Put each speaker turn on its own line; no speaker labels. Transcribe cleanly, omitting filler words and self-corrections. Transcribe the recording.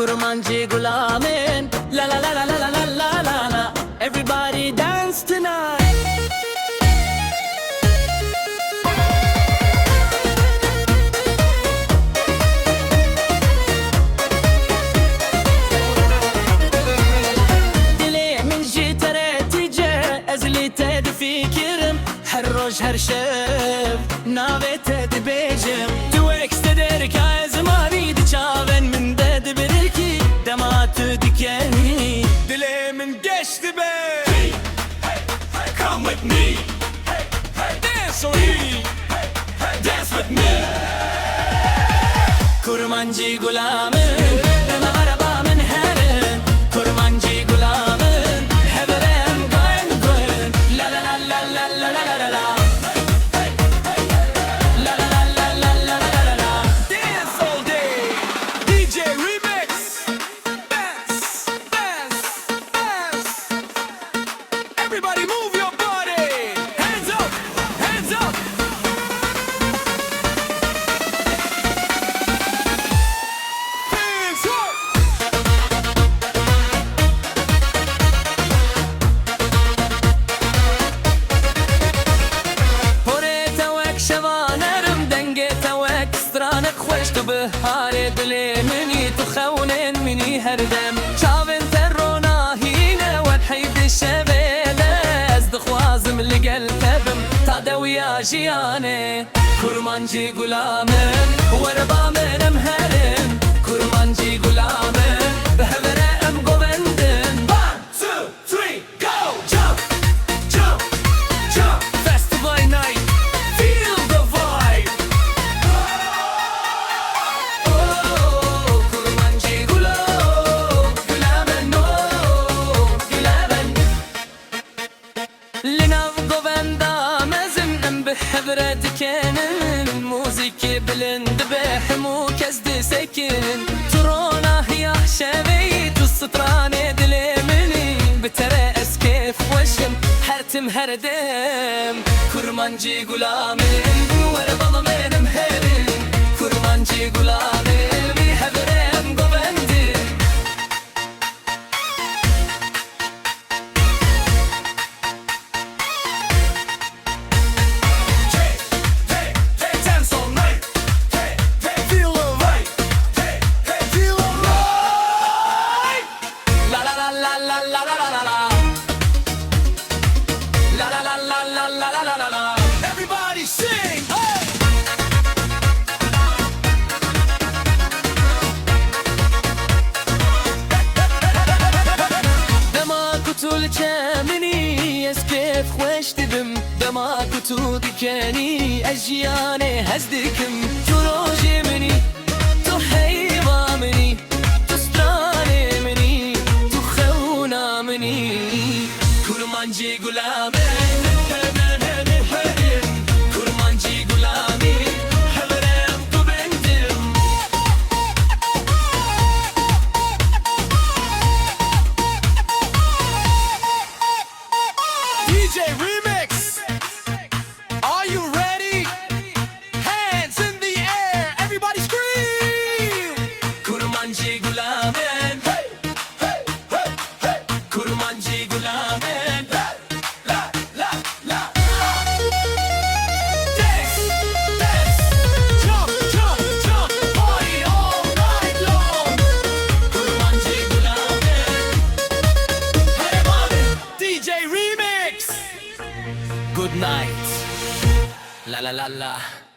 Kurmancı Gulam'ın la la la la la la la la la. Everybody dance tonight. فكرم هر روز هر شب ناوت دبیجم تو اکستدر که زمانی دچاون من دد برکی دمات دکنی دل من گشت به Come with me Dance with me Dance with me Kurmancı Gulam'ın araba من هرن Kurmancı Gulam'ın heverem gayn gayn la la la la la la la la la la la la la la la la la dance all day DJ remix dance dance dance everybody move your body hands up hands up hands up بهار دل مني تخونن مني هردم شافن ترونا هنا والحيد الشبيلة ازد خوازم لقلبم تعدويا جياني Kurmancı Gulam'ın وربا من مهرم Kurmancı Gulam'ın بهورم قوندن 1, 2, 3, go! Jump, jump, jump Festival night Feel the vibe حضرتك انا الموزيك بلند بحمو كزد سكن ترونا يا شبيت والسطرانة دلي مني بترأس كيف وشم حرتم هردم Kurmancı Gulam'ın وربا من مهرم Kurmancı Gulam'ın بحضرم قبندم Everybody sing! Hey! دما كتول كامني اسكيف خوش دبم دما كتول دكاني اجياني هزدكم تروجي مني تو حيوة مني تو ستراني مني تو خونا مني Kurmancı Gulam'ın DJ Remix! Are you ready? Hands in the air! Everybody scream! Kurmancı Gulam'ın hey, hey, hey, hey. Kurmancı Gulam'ın la, la, la, la Dance, dance Jump, jump, jump Party all night long Kurmancı Gulam'ın Everybody DJ Remix! Good night. La la la la.